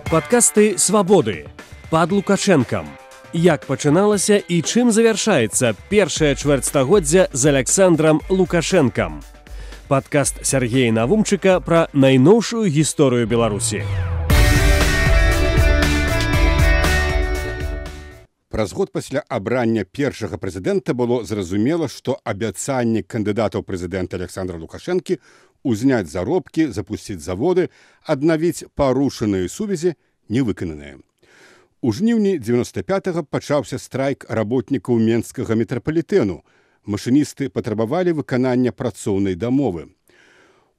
Падкасты «Свабоды» пад Лукашэнкам. Як пачыналася і чым завяршаецца першае чвэрцьстагоддзя з Александрам Лукашэнкам. Падкаст Сергея Навумчыка пра найноўшую гісторыю Беларусі. Праз год пасля абрання першага прэзідэнта было зразумела, што абяцанне кандыдата ў прэзідэнта Александра Лукашэнкі узняць заробкі, запусціць заводы, аднавіць парушаныя сувязі не выкананыя. У жніўні 95-го пачаўся страйк работнікаў Менскага метрапалітэну. Машыністы патрабавалі выканання працоўнай дамовы.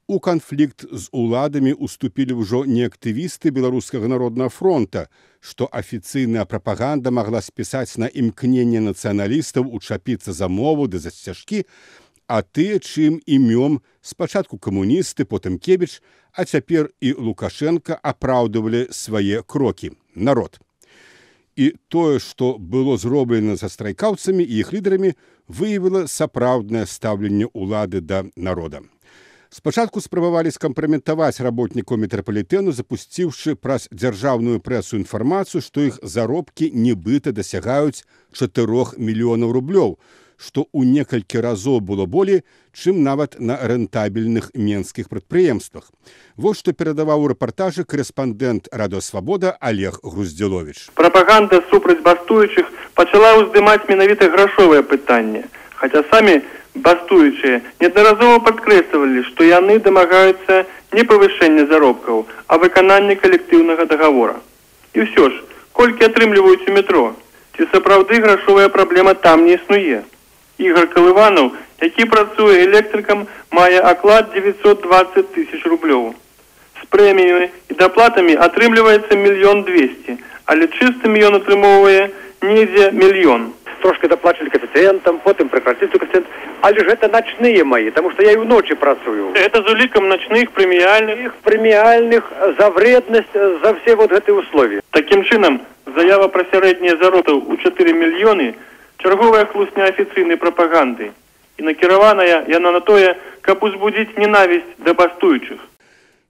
У канфлікт з уладамі уступілі ўжо не актывісты Беларускага народнага фронта, што афіцыйная прапаганда магла спісаць на імкненне нацыяналістаў учапіцца за мову ды за сцяжкі, а тыя, чым імём спачатку камуністы, потым Кебіч, а цяпер і Лукашенка апраўдывалі свае крокі. Народ. І тое, што было зроблена са страйкаўцамі і іх лідарамі, выявіла сапраўднае стаўленне ўлады да народа. Спачатку спрабавалі скампраметаваць работнікаў метрапалітэну, запусціўшы праз дзяржаўную прэсу інфармацыю, што іх заробкі нібыта дасягаюць 4 мільёнаў рублёў, што ў некалькі разоў было болей, чым нават на рэнтабельных менскіх прадпрыемствах. Вось што перадаваў у рэпартажы корэспандэнт Радыё Свабода Олег Груздзіловіч. Прапаганда супраць бастуючых пачала ўздымаць менавіта грашовае пытанне, хаця самі бастуючыя неаднаразова падкрэслівалі, што яны дамагаюцца не павышэння заробкаў, а выканання калектыўнага дагавора. І ўсё ж, колькі атрымліваюць у метро, ці сапраўды грашовая праблема там не існуе. Ігор Калыванаў, які працуе электрыкам, мае аклад 920 тысяч рублёў. З прэміямі і даплатамі атрымліваецца 1 200 000, але чыстым ён атрымоўвае недзе 1 000 000. Трошки доплачивали коэффициентом, потом прекратили коэффициент. Але же это ночные мои, потому что я и в ночи працую. Это з улікам ночных прэміяльных. Премиальных за вредность, за все вот эти условия. Таким чынам, заява пра сярэднія заробкі ў 4 мільёны чарговая хлусня афіцыйнай прапаганды. І накіраваная яна на тое, каб узбудзіць ненавісць да бастуючых.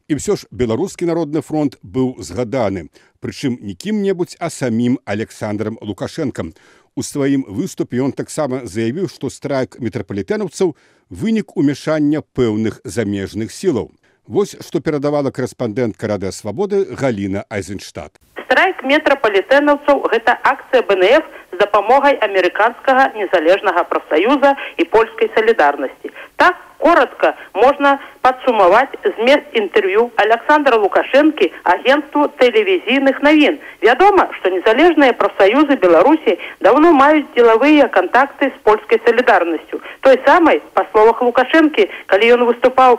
І ўсё ж Беларускі народны фронт быў згаданы, прычым не кім-небудзь, а самім Александрам Лукашэнкам. У сваім выступе ён таксама заявіў, што страйк метрапалітэнаўцаў вынік умяшання пэўных замежных сілаў. Вось што перадавала корэспандэнтка Радыё Свабоды Галіна Айзенштадт. Страйк метрапалітэнаўцаў – гэта акцыя БНФ з дапамогай амерыканскага незалежнага прафсаюза і польскай салідарнасці. Так, коротко можна падсумаваць змест інтэрв'ю Александра Лукашэнкі агентству тэлевізійных навін. Вядома, што незалежныя прафсаюзы Беларусі даўно маюць дзелавыя кантакты з польскай салідарнасцю. Той самай, па словах Лукашэнкі, калі ён выступаў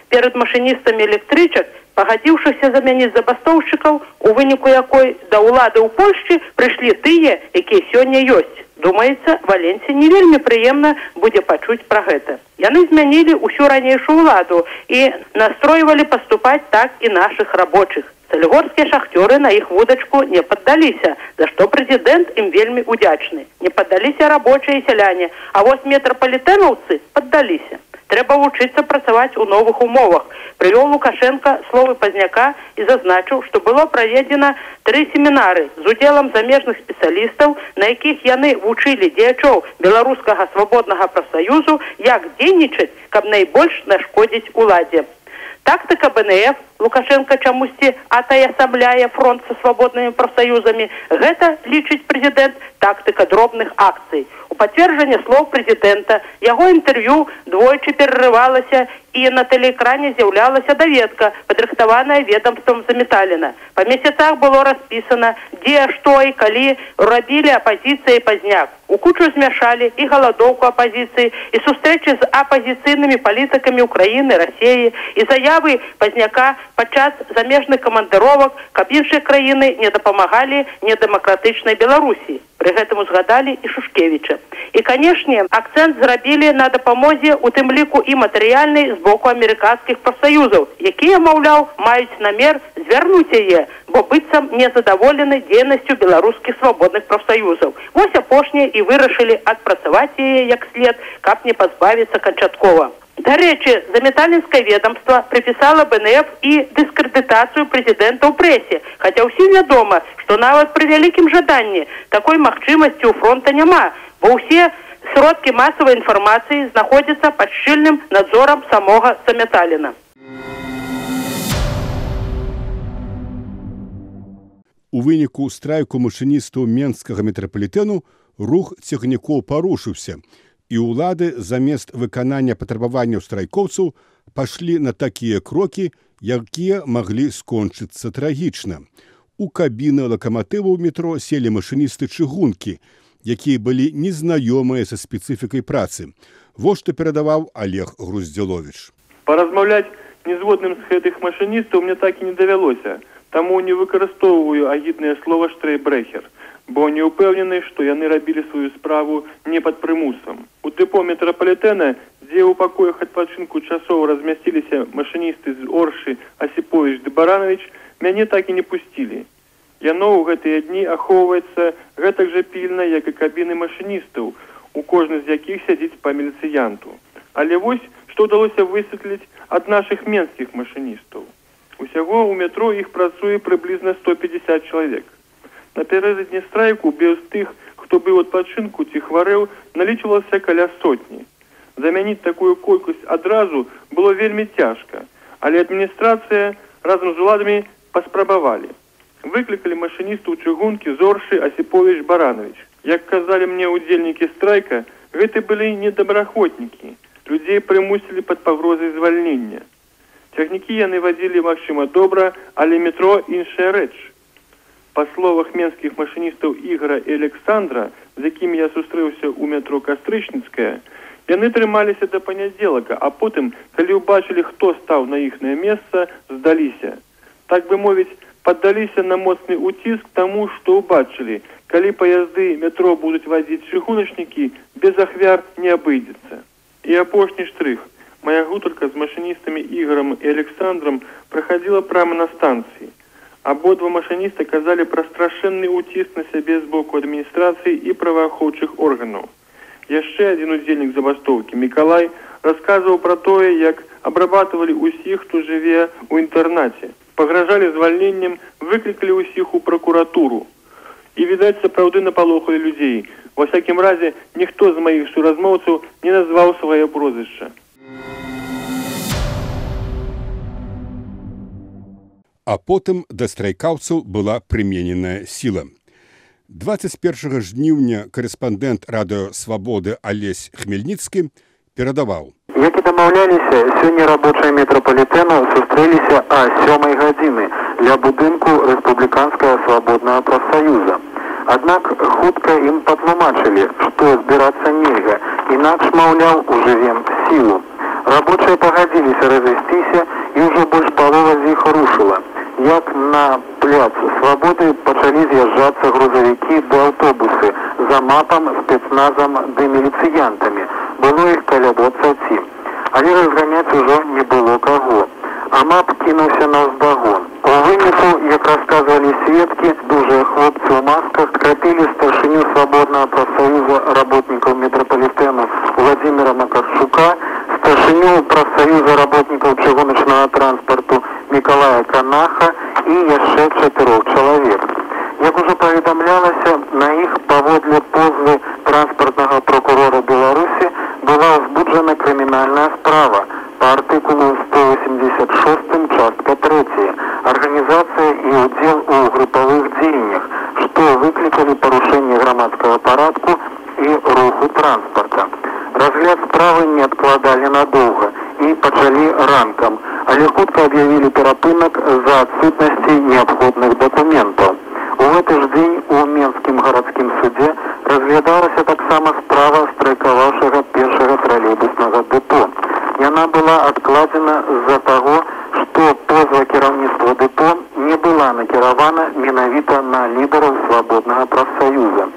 перад машыністамі электрычак, пагадзіўшыся замяніць забастоўшчыкаў, у выніку якой да ўлады ў Польшчы прыйшлі тыя, якія сёння ёсць. Думаецца, Валенсі не вельмі прыемна будзе пачуць пра гэта. Яны змянілі ўсю ранейшую ўладу і настройвалі паступаць так і нашых рабочых. Салігорскія шахцёры на іх вудачку не паддаліся, за што прэзідэнт ім вельмі удзячны. Не паддаліся рабочыя і сяляне, а вось метрапалітэнаўцы паддаліся. Трэба вучыцца працаваць у новых умовах. Прывёў Лукашенка словы Пазняка і зазначыў, што было праведзена 3 семінары з удзелам замежных спецыялістаў, на якіх яны вучылі дзеячоў беларускага свабоднага прафсаюзу, як дзейнічаць, каб найбольш нашкодзіць уладзе. Тактыка БНФ, Лукашенка чамусьці атаясамляе фронт са свабоднымі прафсаюзамі, гэта, лічыць прэзідэнт, тактыка дробных акцый. У пацверджанне слоў прэзідэнта яго інтэрв'ю двойчы перарывалася і на тэлеэкране з'яўлялася даведка, падрыхтаваная ведамствам Заметаліна. Па месяцах было распісана, дзе, што і калі рабілі апазіцыя і Пазняк. У кучу змяшалі і галадоўку апазіцыі, і сустрэчы з апазіцыйнымі палітыкамі Украіны, Расіі, і заявы Пазняка падчас замежных камандыровак, каб іншыя краіны не дапамагалі недэмакратычнай Беларусі. Пры гэтым узгадалі і Шушкевіча. І, канешне, акцэнт зрабілі на дапамозе, у тым ліку і матэрыяльнай з боку амерыканскіх прафсаюзаў, якія, маўляў, маюць намер звярнуць яе, бо быццам незадаволены дзейнасцю беларускіх свабодных прафсаюзаў. Вось апошнія і вырашылі адпрацаваць яе як след, каб не пазбавіцца канчаткова. Дарэчы, заметальніцкае ведомство припісала БНФ і дыскрэдытацыю прэзідэнта ў прэсе, хаця ўсім вядома, што нават пры вялікім жаданні такой магчымасці ў фронта няма, бо ўсе сродкі масавай інфармацыі знаходзяцца пад шчыльным надзорам самога Заметаліна. У выніку страйку машыністаў Менскага метрапалітэну рух цягнікоў парушыўся, і ўлады замест выканання патрабаванняў страйкоўцаў пашлі на такія крокі, якія маглі скончыцца трагічна. У кабіны лакаматываў метро селі машыністы чыгункі, якія былі незнаёмыя са спецыфікай працы. Вось што перадаваў Олег Груздзіловіч. Паразмаўляць незгодным з гэтых машыністаў мне так і не давялося, таму не выкарыстоўваю агіднае слова «штрейбрэхер», бо не ўпэўнены, што яны рабілі сваю справу не пад прымусам. У дэпо метрапалітэна, дзе ў пакоях адпачынку часоў размясціліся машыністы з Оршы Асіповіч ды Баранович, мяне так і не пусцілі. Яно ў гэтыя дні ахоўваецца гэтак жа пільна, як і кабіны машыністаў, у кожны з якіх сядзіць па міліцыянту. Але вось, што ўдалося высветліць ад нашых менскіх машыністаў. Усяго ў метро іх працуе прыблізна 150 чалавек. Напярэдадні страйку без тых, хто быў у адпачынку ці хварэў, налічвалася каля сотні. Замяніць такую колькасць адразу было вельмі цяжка, але адміністрацыя разам з уладамі паспрабавалі. Выклікалі машыністаў чыгункі з Оршы Асіповіч Баранович. Як казалі мне ўдзельнікі страйка, гэта былі недобраахвотнікі. Людзей прымусілі пад пагрозай звальнення. Цягнікі яны вадзілі, магчыма, добра, але метро іншая рэч. Па словах менскіх машыністаў Ігора і Александра, з якімі я сустрэўся ў метро Кастрычніцкая, яны трымаліся да панядзелака, а потым, калі ўбачылі, хто стаў на іхнае месца, здаліся. Так бы мовіць, паддаліся на моцны ўціск таму, што ўбачылі, калі паязды метро будуць вазіць чыгуначнікі, без ахвяр не абыдзецца. І апошні штрых. Моя гутарка з машыністамі Ігорам і Александрам праходзіла прямо на станцыі. Абодва машыніста казалі пра страшэнны ўціск на сябе з боку адміністрацыі і праваахоўчых органаў. Яшчэ адзін удзельнік забастоўкі, Мікалай, расказваў пра тое, як абрабатывалі ўсіх, хто жыве ў інтэрнаце. Пагражалі звальненнем, выклікалі ўсіх у пракуратуру. І, відаць, сапраўды напалохалі людзей. Ва всякім разе, ніхто з маіх суразмоўцаў не назваў свае прозвішча. А потым да страйкаўцаў была прымененая сіла. 21 жніўня корэспандэнт радыё «Свабоды» Алесь Хмельніцкі перадаваў. Як і дамаўляліся, сёння рабочыя метрапалітэну сустрэліся о 7 гадзіны ля будынку Рэспубліканскага свабоднага прафсаюза. Аднак хутка ім патлумачылі, што збірацца нельга, інакш, маўляў, ужывем сілу. Рабочыя пагадзіліся разысціся, і ўжо больш палова з іх рушыла. Як на пляц Свабоды пачалі з'язджацца грузавікі ды аўтобусы за мапам, спецназам ды міліцыянтамі. Было іх каля 20. Але разганяць ужо не было каго. А мап кінуўся наўздагон. У выніку, як расказвалі сведкі, дужыя хлопцы ў масках крапілі старшыню свабоднага прафсаюза работнікаў метрапалітэну Владзіміра Макарчука, старшыню прафсаюза работнікаў чыгуначнага транспарту Мікалая Канаха і яшчэ 4 чалавек. Як ужо паведамлялася, на іх паводле позвы транспартнага прокурора Беларусі была ўзбуджана крымінальная справа па артыкулу 186 частка 3 «Арганізацыя і ўдзел у групавых дзеяннях», што выклікалі парушэнне грамадскага парадку і руху транспарта. Разгляд справы не адкладалі надоўга і пачалі ранкам, але хутка аб'явілі перапынак з-за адсутнасці неабходных дакументаў. У гэты ж дзень у Менскім гарадскім судзе разглядалася таксама справа страйкаваўшага першага тралейбуснага дэпо. Яна была адкладзена з-за таго, што позва кіраўніцтва дэпо не была накіравана менавіта на лідараў свабоднага прафсаюза.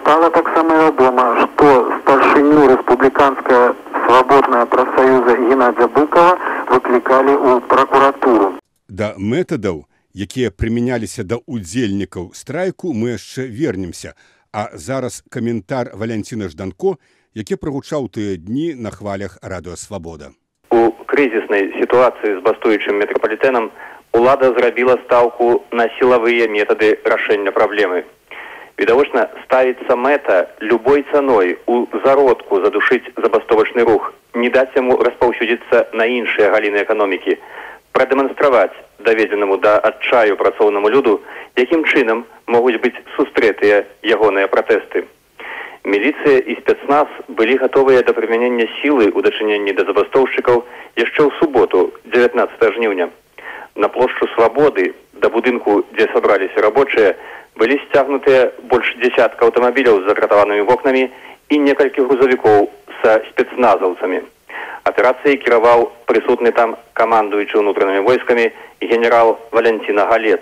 Стала таксама вядома, што старшыню Рэспубліканскага свабоднага прафсаюза Геннадзя Быкова выклікалі ў пракуратуру. Да метадаў, якія прымяняліся да удзельнікаў страйку, мы яшчэ вернемся. А зараз каментар Валянціна Жданко, які прагучаў тыя дні на хвалях радыё «Свабода». У крызіснай сітуацыі з бастуючым метрапалітэнам улада зрабіла стаўку на сілавыя метады рашэння праблемы. Відавочна, ставіцца мэта любой цаной у зародку задушыць забастовачны рух, не даць яму распаўсюдзіцца на іншыя галіны эканомікі, прадэманстраваць даведзенаму да адчаю працоўнаму люду, якім чынам могуць быць сустрэтыя ягоныя пратэсты. Міліцыя і спецназ былі гатовыя да прымянення сілы ў дачыненні да забастоўшчыкаў яшчэ ў суботу, 19 жніўня. На плошчу Свабоды, да будынку, дзе сабраліся рабочыя, былі сцягнутыя больш дзесятка аўтамабіляў з закратаванымі вокнамі і некалькі грузавікоў са спецназаўцамі. Аперацыяй кіраваў прысутны там камандуючы ўнутранымі войскамі генерал Валянціна Галец.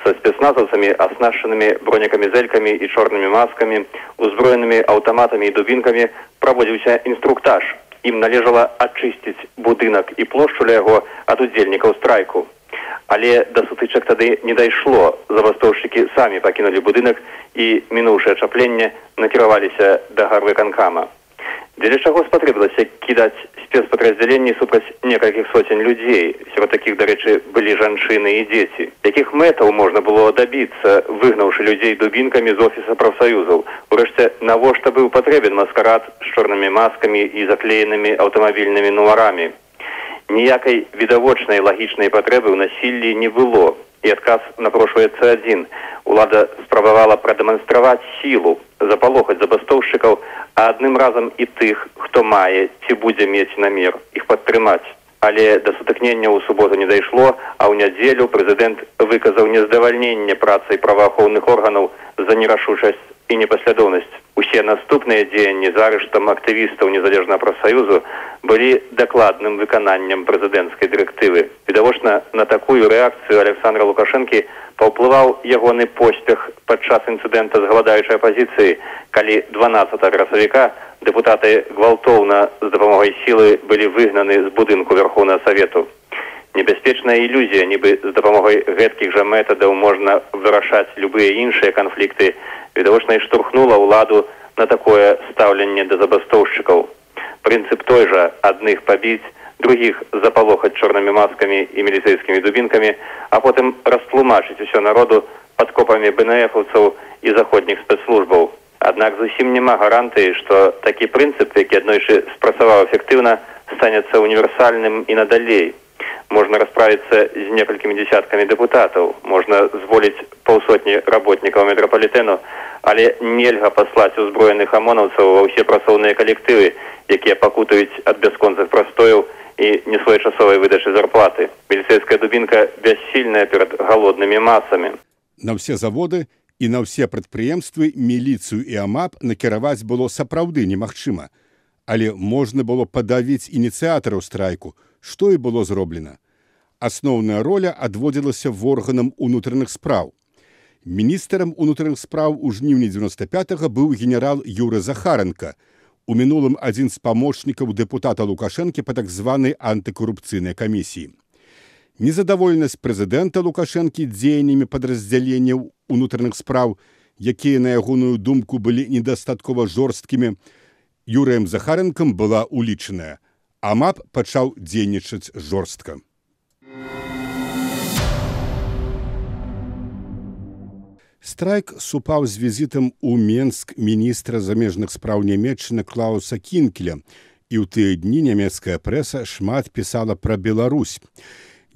Са спецназаўцамі, аснашчанымі бронекамізэлькамі і чорнымі маскамі, узброенымі аўтаматамі і дубінкамі, праводзіўся інструктаж. Ім належала ачысціць будынак і плошчу ля яго ад удзельнікаў страйку. Але да сутычак тады не дайшло. Забастоўшчыкі самі пакінулі будынак і, мінуўшы ачапленне, накіраваліся да гарвыканкама. Дзеля чаго спатрэбілася кідаць спецпадраздзяленні супраць некалькіх соцень людзей. Сярод такіх, дарэчы, былі жанчыны і дзеці. Якіх мэтаў можна было дабіцца, выгнаўшы людзей дубінкамі з офіса прафсаюзаў? Урэшце, навошта быў патрэбен маскарад з чорнымі маскамі і заклеенымі аўтамабільнымі нумарамі? Ніякай відавочнай лагічнай патрэбы ў насіллі не было, і адказ напрошваецца адзін. Улада спрабавала прадэманстраваць сілу, запалохаць забастоўшчыкаў, а адным разам і тых, хто мае ці будзе мець намер іх падтрымаць. Але да сутыкнення ў суботу не дайшло, а ў нядзелю прэзідэнт выказаў нездавальненне працай праваахоўных органаў за нерашучасць і непаслядоўнасць. Усе наступныя дзеянні з арыштам актывістаў незалежнага прафсаюзу былі дакладным выкананнем прэзідэнцкай дырэктывы. Відавочна, на такую рэакцыю Александра Лукашэнкі паўплываў ягоны поспех падчас інцыдэнта з галадаючай апазіцыі, калі 12 красавіка дэпутаты гвалтоўна з дапамогай сілы былі выгнаны з будынку Верхоўнага Савету. Небяспечная ілюзія, нібы з дапамогай гэткіх жа метадаў можна вырашаць любыя іншыя канфлікты, відавочна і штурхнула ўладу на такое стаўленне да забастоўшчыкаў. Прынцып той жа: адных пабіць, другіх запалохаць чорнымі маскамі і міліцэйскімі дубінкамі, а потым растлумачыць усё народу падкопамі БНФаўцаў і заходніх спецслужбаў. Аднак зусім няма гарантыі, што такі прынцып, які аднойчы спрацаваў эфектыўна, станецца універсальным і надалей. Можна расправіцца з некалькімі дзесяткамі дэпутатаў, можна зволіць паўсотні работнікаў метрапалітэну, але нельга паслаць узброеных амонаўцаў ва ўсе працоўныя калектывы, якія пакутаюць ад бясконцых прастояў і несвоечасовай выдачы зарплаты. Міліцэйская дубінка бяссільная перад галоднымі масамі. На ўсе заводы і на ўсе прадпрыемствы міліцыю і АМАП накіраваць было сапраўды немагчыма. Але можна было падавіць ініцыятараў страйку, што і было зроблена. Асноўная роля адводзілася органам унутраных спраў. Міністрам унутраных спраў у жніўні 95-го быў генерал Юры Захаренко, у мінулым адзін з памочнікаў дэпутата Лукашэнкі па так званай антыкарупцыйнай камісіі. Незадаволенасць прэзідэнта Лукашэнкі дзеяннямі падраздзяленняў унутраных спраў, якія, на ягоную думку, былі недастаткова жорсткімі, Юрыем Захаренкам была улічаная. АМАП пачаў дзейнічаць жорстка. Страйк супаў з візітам у Менск міністра замежных спраў Нямецчыны Клауса Кінкеля, і ў тыя дні нямецкая прэса шмат пісала пра Беларусь.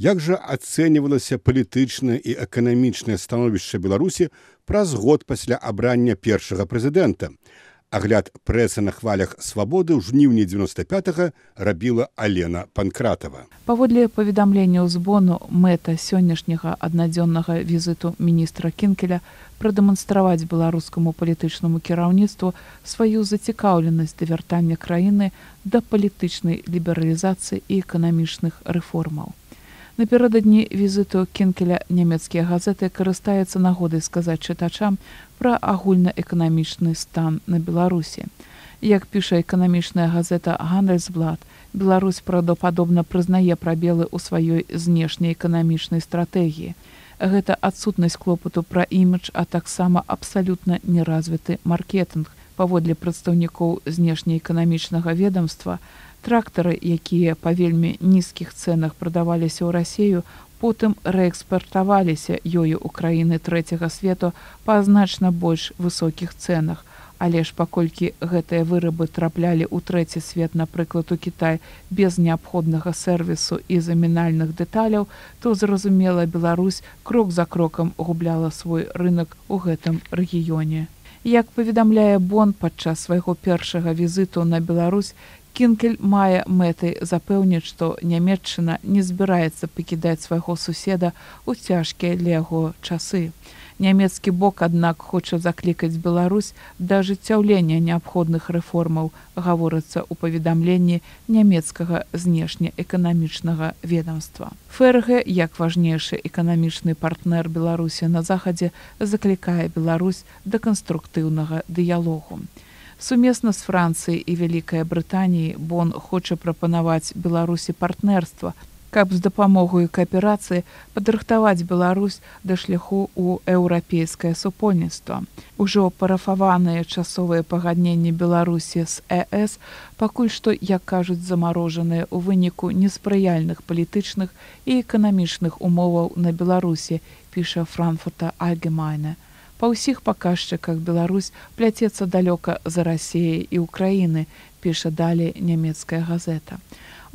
Як жа ацэньвалася палітычнае і эканамічнае становішча Беларусі праз год пасля абрання першага прэзідэнта? Агляд прэсы на хвалях «Свабоды» ў жніўні 95-го рабіла Алена Панкратова. Паводле паведамленняў з Бону, мэта сённяшняга аднадзённага візіту міністра Кінкеля прадэманстраваць беларускаму палітычнаму кіраўніцтву сваю зацікаўленасць да вяртання краіны да палітычнай лібералізацыі і эканамічных рэформаў. Наперададні візіту Кінкеля нямецкія газеты карыстаюцца нагодай сказаць чытачам пра агульнаэканамічны стан на Беларусі. Як піша эканамічная газета «Гандельсблат», Беларусь правдападобна прызнае прабелы ў сваёй знешняй эканамічнай стратэгіі. Гэта адсутнасць клопату пра імідж, а таксама абсалютна неразвіты маркетынг, Паводле прадстаўнікоў знешнеэканамічнага ведомства, трактары, якія па вельмі нізкіх цэнах прадаваліся ў Расію, потым рээкспартаваліся ёю ў краіны трэцяга свету па значна больш высокіх цэнах. Але ж паколькі гэтыя вырабы траплялі ў трэці свет, напрыклад, у Кітай, без неабходнага сэрвісу і замінальных дэталяў, то, зразумела, Беларусь крок за крокам губляла свой рынок у гэтым рэгіёне. Як паведамляе Бон падчас свайго першага візіту на Беларусь, Кінкель мае мэтай запэўніць, што Нямецчына не збіраецца пакідаць свайго суседа ў цяжкія для яго часы. Нямецкі бок, аднак, хоча заклікаць Беларусь да ажыццяўлення неабходных рэформаў, гаворыцца ў паведамленні нямецкага знешнеэканамічнага ведомства. ФРГ, як важнейшы эканамічны партнер Беларусі на захадзе, заклікае Беларусь да канструктыўнага дыялогу. Сумесна з Францыяй і Вялікай Брытаніяй Бон хоча прапанаваць Беларусі партнерства, каб з дапамогай кааперацыі падрыхтаваць Беларусь да шляху ў еўрапейскае супольніцтва. Ужо парафаваныя часовыя пагадненні Беларусі з ЕС пакуль што, як кажуць, замарожаныя ў выніку неспрыяльных палітычных і эканамічных умоваў на Беларусі, піша Frankfurter Allgemeine. Па ўсіх паказчыках Беларусь пляцецца далёка за Расіяй і Украіны, піша далей нямецкая газета.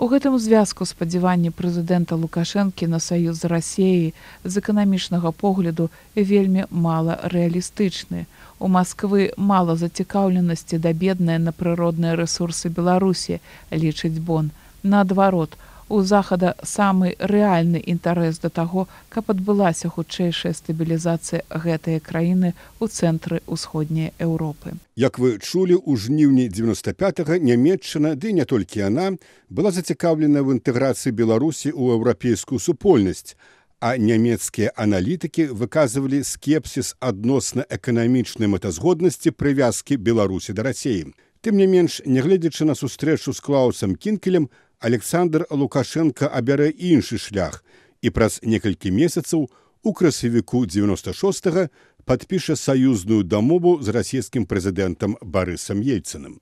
У гэтым звязку спадзяванні прэзідэнта Лукашэнкі на саюз з Расіяй з эканамічнага погляду вельмі мала рэалістычны. У Масквы мала зацікаўленасці да бедныя на прыродныя рэсурсы Беларусі, лічыць Бон. Наадварот, у Захада самы рэальны інтарэс да таго, каб адбылася хутчэйшая стабілізацыя гэтай краіны ў цэнтры ўсходняй Еўропы. Як вы чулі, у жніўні 95-го Нямецчына, ды не толькі яна, была зацікаўлена в інтэграцыі Беларусі ў еўрапейскую супольнасць, а нямецкія аналітыкі выказвалі скепсіс адносна эканамічнай мэтазгоднасці прывязкі Беларусі да Расіі. Тым не менш, нягледзячы на сустрэчу з Клаусам Кінкелем, Александр Лукашенко абярэ іншы шлях і праз некалькі месяцаў у красавіку 96-го падпіша саюзную дамову з расійскім прэзідэнтам Барысам Ельцыным.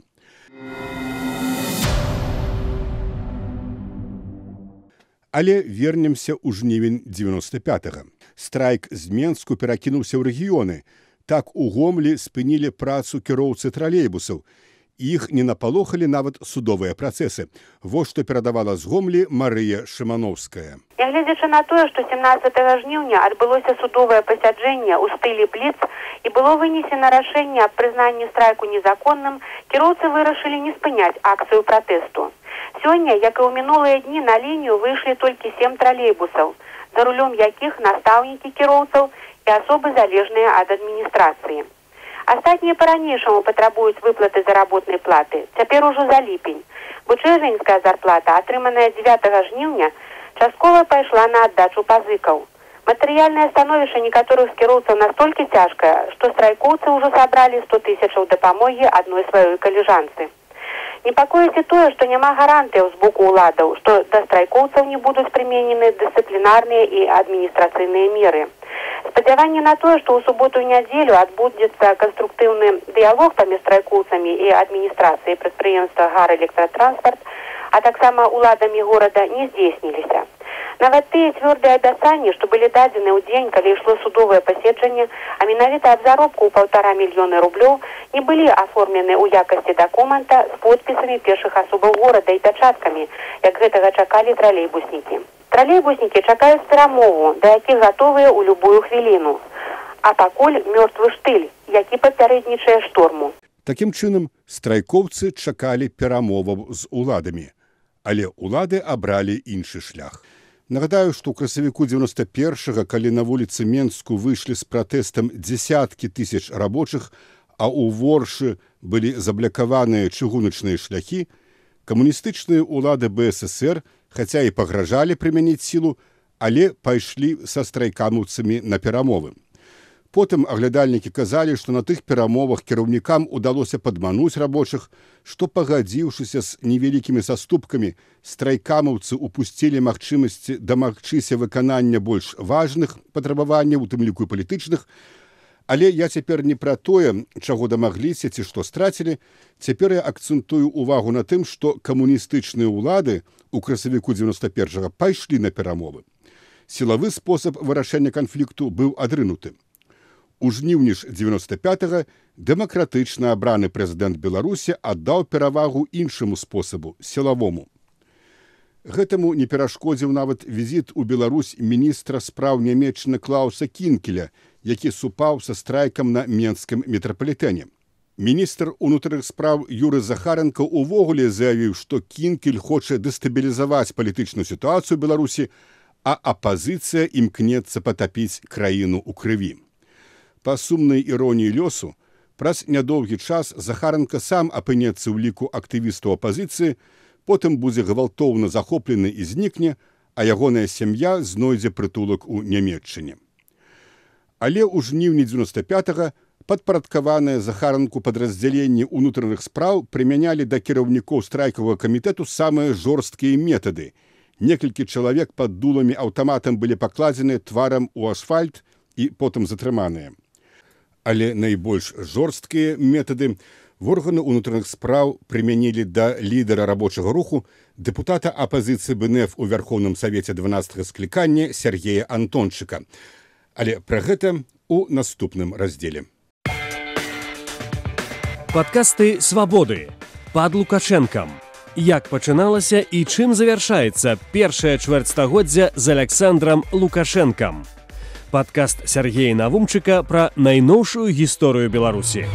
Але вернемся ў жнівень 95-го. Страйк з Менску перакінуўся ў рэгіёны. Так у Гомлі спынілі працу кіроўцы тралейбусаў. Іх не напалохалі нават судовыя працэсы. Вось што перадавала з Гомлі Марыя Шымановская. Нягледзячы на тое, што 17 жніўня адбылося судовае пасяджэнне ў стылі бліц і было вынесена рашэнне аб прызнанні страйку незаконным, кіроўцы вырашылі не спыняць акцыю пратэсту. Сёння, як і ў минулыя дні, на лінію выйшлі толькі 7 тралейбусаў, за рулём якіх настаўнікі кіроўцаў і асобы залежныя ад адміністрацыі. Астатнія па-ранейшаму патрабуюць выплаты заработнай платы. Цяпер ужо за ліпень, бо чэрвеньская зарплата, атрыманая 9 жніўня, часткова пайшла на аддачу пазыкаў. Матэрыяльнае становішча некаторых кіроўцаў настолькі цяжкае, што страйкоўцы ўжо сабралі 100 000 дапамогі адной сваёй каліжанцы. Непакоіць і тое, што няма гарантыяў з боку ўладаў, што да страйкоўцаў не будуць прыменены дысцыплінарныя і адміністрацыйныя меры. Спадзяванне на тое, што ў суботу і нядзелю адбудзецца канструктыўны дыялог паміж страйкоўцамі і адміністрацыяй прадпрыемства «Гарэлектратранспарт», а таксама ўладамі горада не здзейсніліся. Нават тыя цвёрдыя абяцанні, што былі дадзены ў дзень, калі ішло судовае паседжанне, а менавіта аб заробку ў 1,5 мільёна рублёў, не былі аформлены ў якасці дакумента з подпісамі першых асобаў горада і пячаткамі, як гэтага чакалі тралейбуснікі. Тралейбуснікі чакаюць перамову, да якіх гатовыя ў любую хвіліну. А пакуль мёртвы штыль, які папярэднічае шторму. Такім чынам, страйкоўцы чакалі перамоваў з уладамі, але улады абралі іншы шлях. Нагадаю, што ў красавіку 91-го, калі на вуліцы Менску выйшлі з пратэстам дзесяткі тысяч рабочых, а ў Воршы былі заблакаваныя чыгуначныя шляхі, камуністычныя ўлады БССР, хаця і пагражалі прымяніць сілу, але пайшлі са страйкамаўцамі на перамовы. Потым аглядальнікі казалі, што на тых перамовах кіраўнікам удалося падмануць рабочых, што, пагадзіўшыся з невялікімі саступкамі, страйкамаўцы упусцілі магчымасці дамагчыся выканання больш важных патрабаванняў, у тым ліку і палітычных, Але я цяпер не пра тое, чаго дамагліся ці што страцілі, цяпер я акцэнтую увагу на тым, што камуністычныя ўлады у красавіку 91-го пайшлі на перамовы. Сілавы спосаб вырашэння канфлікту быў адрынуты. У жніўні ж 95-го дэмакратычна абраны прэзідэнт Беларусі аддаў перавагу іншаму спосабу – сілавому. Гэтаму не перашкодзіў нават візіт у Беларусь міністра спраў Нямецчыны Клауса Кінкеля, які супаў са страйкам на менскім метрапалітэне. Міністр унутраных спраў Юры Захаренко увогуле заявіў, што Кінкель хоча дэстабілізаваць палітычную сітуацыю ў Беларусі, а апазіцыя імкнецца патапіць краіну ў крыві. Па сумнай іроніі лёсу, праз нядоўгі час Захаренко сам апынецца ў ліку актывістаў апазіцыі, потым будзе гвалтоўна захоплены і знікне, а ягоная сям'я знойдзе прытулак у Нямецчыне. Але ў жніўні 95-го падпарадкаваныя Захаренку падраздзяленні ўнутраных спраў прымянялі да кіраўнікоў страйкавага камітэту самыя жорсткія метады. Некалькі чалавек пад дуламі аўтаматам былі пакладзены тварам у асфальт і потым затрыманыя. Але найбольш жорсткія метады органы ўнутраных спраў прымянілі да лідара рабочага руху, дэпутата апазіцыі БНФ у Вярхоўным Савеце 12-го склікання Сергея Антончыка. Але пра гэта ў наступным раздзеле. Падкасты «Свабоды» пад Лукашэнкам. Як пачыналася і чым завяршаецца першае чвэрцьстагоддзя з Александрам Лукашэнкам. Падкаст Сергея Навумчыка пра найноўшую гісторыю Беларусі.